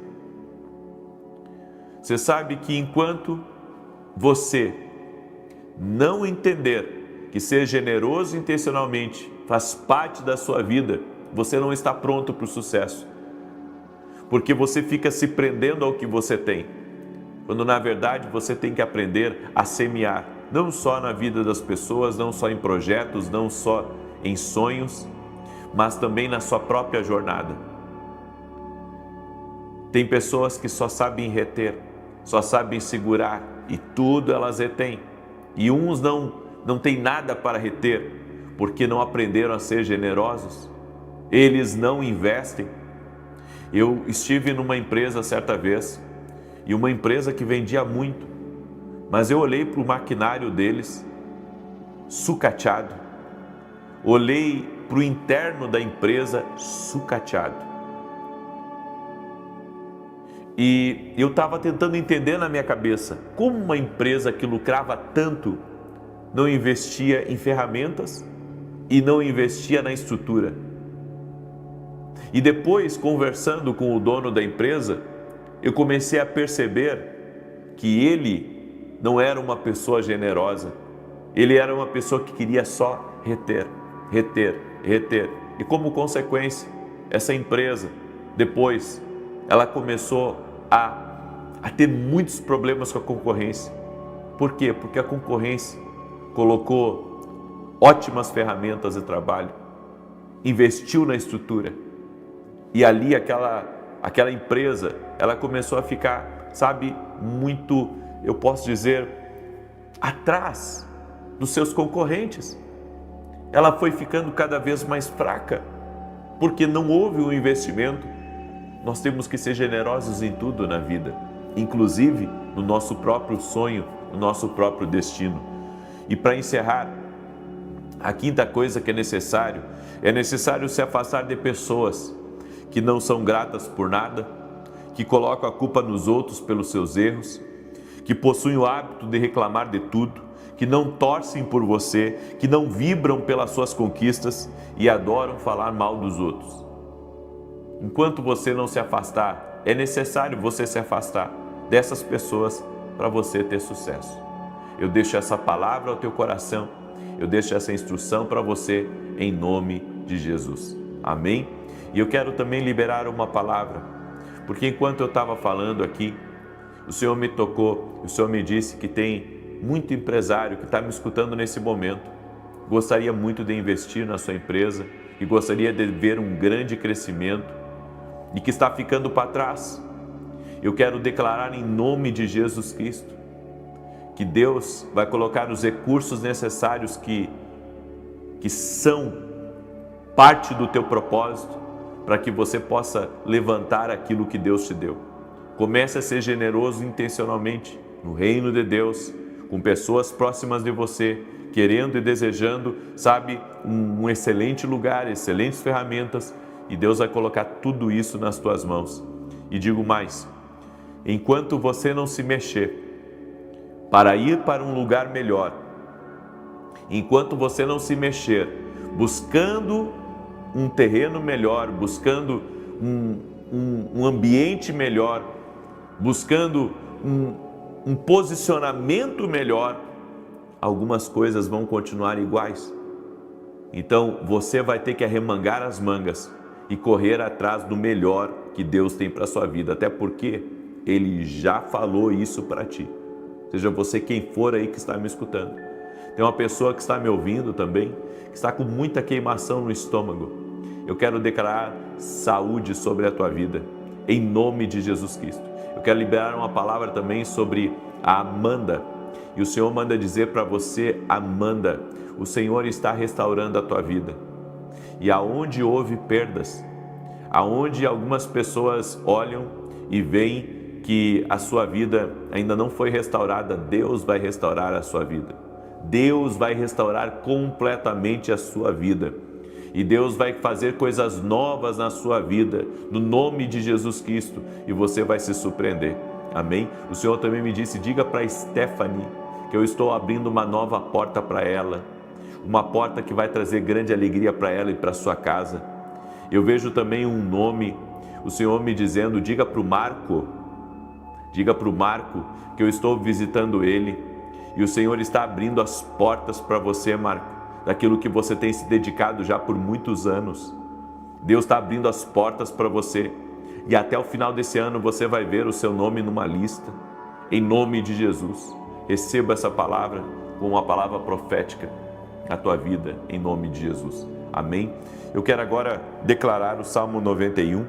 Você sabe que enquanto você não entender que ser generoso intencionalmente faz parte da sua vida, você não está pronto para o sucesso. Porque você fica se prendendo ao que você tem, quando na verdade você tem que aprender a semear, não só na vida das pessoas, não só em projetos, não só em sonhos, mas também na sua própria jornada. Tem pessoas que só sabem reter, só sabem segurar e tudo elas retêm. E uns não têm nada para reter, porque não aprenderam a ser generosos. Eles não investem. Eu estive numa empresa certa vez, e uma empresa que vendia muito, mas eu olhei para o maquinário deles, sucateado. Olhei para o interno da empresa, sucateado. E eu estava tentando entender na minha cabeça, como uma empresa que lucrava tanto não investia em ferramentas e não investia na estrutura. E depois, conversando com o dono da empresa, eu comecei a perceber que ele não era uma pessoa generosa. Ele era uma pessoa que queria só reter. E como consequência, essa empresa, depois, ela começou a ter muitos problemas com a concorrência. Por quê? Porque a concorrência colocou ótimas ferramentas de trabalho, investiu na estrutura. E ali aquela empresa, ela começou a ficar, muito, eu posso dizer, atrás dos seus concorrentes. Ela foi ficando cada vez mais fraca, porque não houve um investimento. Nós temos que ser generosos em tudo na vida, inclusive no nosso próprio sonho, no nosso próprio destino. E para encerrar, a quinta coisa que é necessário se afastar de pessoas que não são gratas por nada, que colocam a culpa nos outros pelos seus erros, que possuem o hábito de reclamar de tudo, que não torcem por você, que não vibram pelas suas conquistas e adoram falar mal dos outros. Enquanto você não se afastar, é necessário você se afastar dessas pessoas para você ter sucesso. Eu deixo essa palavra ao teu coração, eu deixo essa instrução para você em nome de Jesus. Amém? E eu quero também liberar uma palavra, porque enquanto eu estava falando aqui, o Senhor me tocou, o Senhor me disse que tem muito empresário que está me escutando nesse momento, gostaria muito de investir na sua empresa e gostaria de ver um grande crescimento e que está ficando para trás. Eu quero declarar em nome de Jesus Cristo que Deus vai colocar os recursos necessários que são parte do teu propósito para que você possa levantar aquilo que Deus te deu. Comece a ser generoso intencionalmente no reino de Deus, com pessoas próximas de você, querendo e desejando, um excelente lugar, excelentes ferramentas, e Deus vai colocar tudo isso nas tuas mãos. E digo mais, enquanto você não se mexer para ir para um lugar melhor, enquanto você não se mexer, buscando um terreno melhor, buscando um ambiente melhor, buscando um posicionamento melhor, algumas coisas vão continuar iguais. Então você vai ter que arremangar as mangas e correr atrás do melhor que Deus tem para a sua vida, até porque Ele já falou isso para ti. Seja você quem for aí que está me escutando. Tem uma pessoa que está me ouvindo também, que está com muita queimação no estômago. Eu quero declarar saúde sobre a tua vida, em nome de Jesus Cristo. Eu quero liberar uma palavra também sobre a Amanda. E o Senhor manda dizer para você, Amanda, o Senhor está restaurando a tua vida. E aonde houve perdas, aonde algumas pessoas olham e veem que a sua vida ainda não foi restaurada, Deus vai restaurar a sua vida. Deus vai restaurar completamente a sua vida. E Deus vai fazer coisas novas na sua vida, no nome de Jesus Cristo, e você vai se surpreender. Amém? O Senhor também me disse, diga para Stephanie que eu estou abrindo uma nova porta para ela, uma porta que vai trazer grande alegria para ela e para sua casa. Eu vejo também um nome, o Senhor me dizendo, diga para o Marco que eu estou visitando ele, e o Senhor está abrindo as portas para você, Marco, daquilo que você tem se dedicado já por muitos anos. Deus está abrindo as portas para você, e até o final desse ano você vai ver o seu nome numa lista, em nome de Jesus. Receba essa palavra como uma palavra profética na tua vida, em nome de Jesus. Amém? Eu quero agora declarar o Salmo 91.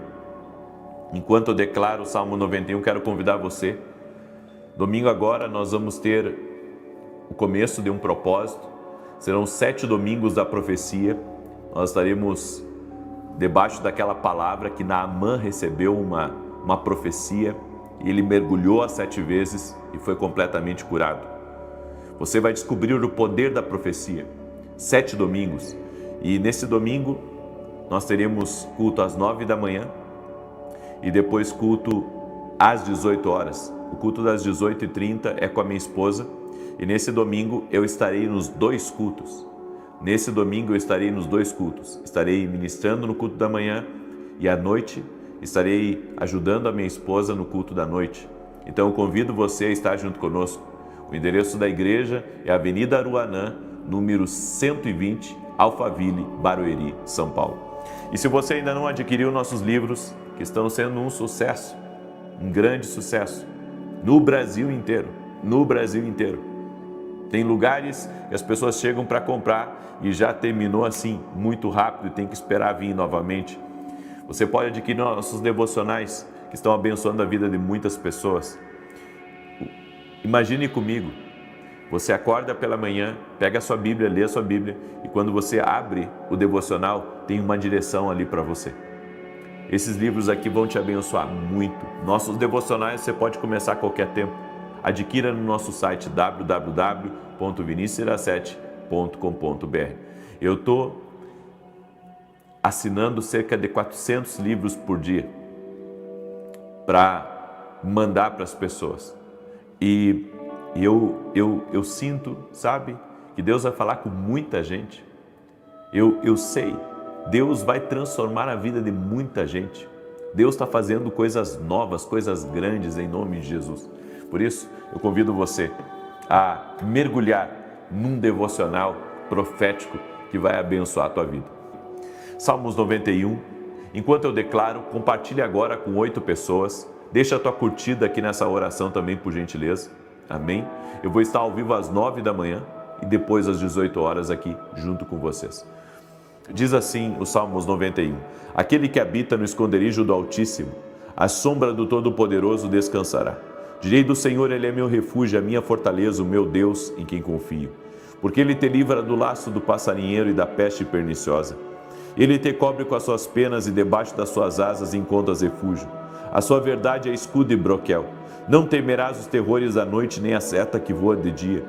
Enquanto eu declaro o Salmo 91, quero convidar você. Domingo agora nós vamos ter o começo de um propósito. Serão 7 domingos da profecia. Nós estaremos debaixo daquela palavra que Naamã recebeu uma profecia. E ele mergulhou as 7 vezes e foi completamente curado. Você vai descobrir o poder da profecia. 7 domingos. E nesse domingo nós teremos culto às 9 da manhã e depois culto às 18 horas. O culto das 18h30 é com a minha esposa e nesse domingo eu estarei nos 2 cultos. Nesse domingo eu estarei nos 2 cultos. Estarei ministrando no culto da manhã e à noite estarei ajudando a minha esposa no culto da noite. Então eu convido você a estar junto conosco. O endereço da igreja é Avenida Aruanã, número 120, Alphaville, Barueri, São Paulo. E se você ainda não adquiriu nossos livros, que estão sendo um sucesso, um grande sucesso, no Brasil inteiro, Tem lugares que as pessoas chegam para comprar e já terminou assim, muito rápido, e tem que esperar vir novamente. Você pode adquirir nossos devocionais, que estão abençoando a vida de muitas pessoas. Imagine comigo, você acorda pela manhã, pega a sua Bíblia, lê a sua Bíblia, e quando você abre o devocional, tem uma direção ali para você. Esses livros aqui vão te abençoar muito. Nossos devocionais você pode começar a qualquer tempo. Adquira no nosso site www.vinicius17.com.br. Eu estou assinando cerca de 400 livros por dia para mandar para as pessoas. E eu sinto, sabe, que Deus vai falar com muita gente. Eu sei, Deus vai transformar a vida de muita gente. Deus está fazendo coisas novas, coisas grandes em nome de Jesus. Por isso, eu convido você a mergulhar num devocional profético que vai abençoar a tua vida. Salmos 91. Enquanto eu declaro, compartilhe agora com 8 pessoas. Deixa a tua curtida aqui nessa oração também, por gentileza. Amém? Eu vou estar ao vivo às 9 da manhã e depois às 18 horas aqui junto com vocês. Diz assim o Salmos 91. Aquele que habita no esconderijo do Altíssimo, à sombra do Todo-Poderoso descansará. Direi do Senhor, Ele é meu refúgio, a minha fortaleza, o meu Deus em quem confio. Porque Ele te livra do laço do passarinheiro e da peste perniciosa. Ele te cobre com as suas penas e debaixo das suas asas encontras refúgio. A sua verdade é escudo e broquel. Não temerás os terrores da noite, nem a seta que voa de dia,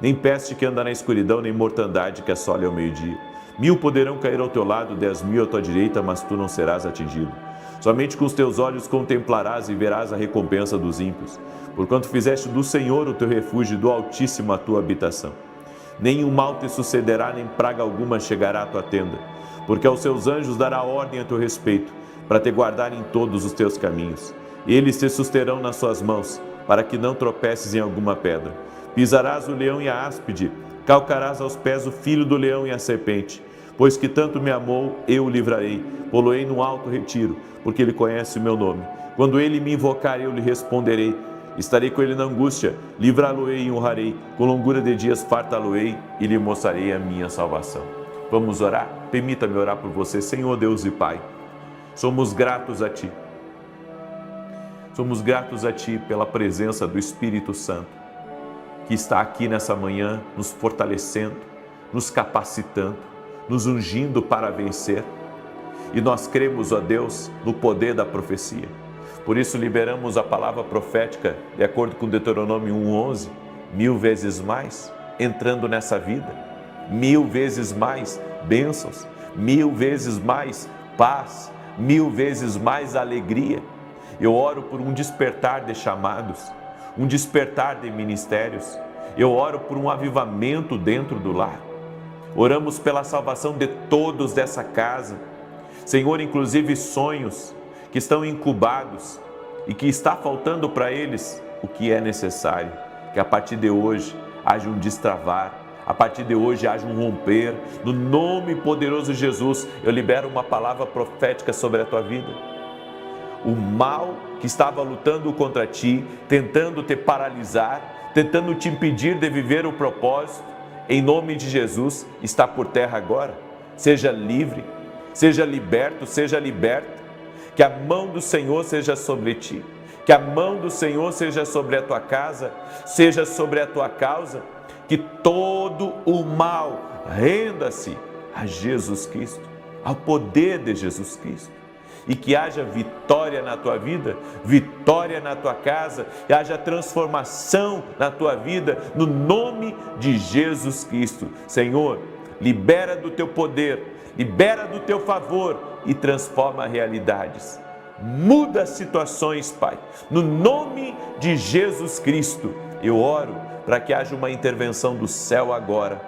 nem peste que anda na escuridão, nem mortandade que assole ao meio-dia. 1000 poderão cair ao teu lado, 10.000 à tua direita, mas tu não serás atingido. Somente com os teus olhos contemplarás e verás a recompensa dos ímpios, porquanto fizeste do Senhor o teu refúgio e do Altíssimo a tua habitação. Nenhum mal te sucederá, nem praga alguma chegará à tua tenda, porque aos seus anjos dará ordem a teu respeito, para te guardar em todos os teus caminhos. Eles te susterão nas suas mãos, para que não tropeces em alguma pedra. Pisarás o leão e a áspide, calcarás aos pés o filho do leão e a serpente, Pois que tanto me amou, eu o livrarei, pô-lo-ei no alto retiro, porque ele conhece o meu nome. Quando ele me invocar, eu lhe responderei. Estarei com ele na angústia, livrá-lo-ei e honrarei. Com longura de dias fartá-lo-ei e lhe mostrarei a minha salvação. Vamos orar? Permita-me orar por você. Senhor Deus e Pai, somos gratos a Ti. Somos gratos a Ti pela presença do Espírito Santo, que está aqui nessa manhã, nos fortalecendo, nos capacitando, nos ungindo para vencer. E nós cremos, ó Deus, no poder da profecia. Por isso liberamos a palavra profética, de acordo com Deuteronômio 1:11, 1000 vezes mais, entrando nessa vida, 1000 vezes mais bênçãos, 1000 vezes mais paz, 1000 vezes mais alegria. Eu oro por um despertar de chamados, um despertar de ministérios. Eu oro por um avivamento dentro do lar. Oramos pela salvação de todos dessa casa. Senhor, inclusive sonhos que estão incubados e que está faltando para eles o que é necessário. Que a partir de hoje haja um destravar, a partir de hoje haja um romper. No nome poderoso de Jesus, eu libero uma palavra profética sobre a tua vida. O mal que estava lutando contra ti, tentando te paralisar, tentando te impedir de viver o propósito, em nome de Jesus, está por terra agora. Seja livre, seja liberto, seja liberta. Que a mão do Senhor seja sobre ti, que a mão do Senhor seja sobre a tua casa, seja sobre a tua causa, que todo o mal renda-se a Jesus Cristo, ao poder de Jesus Cristo, e que haja vitória na tua vida, vitória na tua casa, e haja transformação na tua vida, no nome de Jesus Cristo. Senhor, libera do teu poder, libera do teu favor e transforma realidades. Muda situações, Pai. No nome de Jesus Cristo, eu oro para que haja uma intervenção do céu agora.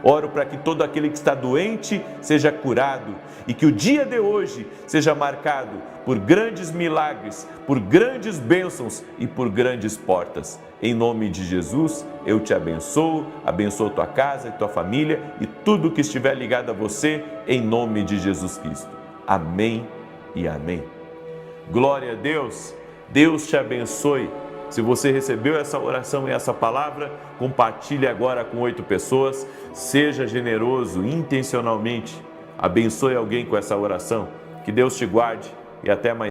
Oro para que todo aquele que está doente seja curado e que o dia de hoje seja marcado por grandes milagres, por grandes bênçãos e por grandes portas. Em nome de Jesus, eu te abençoo, abençoo tua casa e tua família e tudo que estiver ligado a você, em nome de Jesus Cristo. Amém e amém. Glória a Deus. Deus te abençoe. Se você recebeu essa oração e essa palavra, compartilhe agora com 8 pessoas. Seja generoso intencionalmente. Abençoe alguém com essa oração. Que Deus te guarde e até amanhã.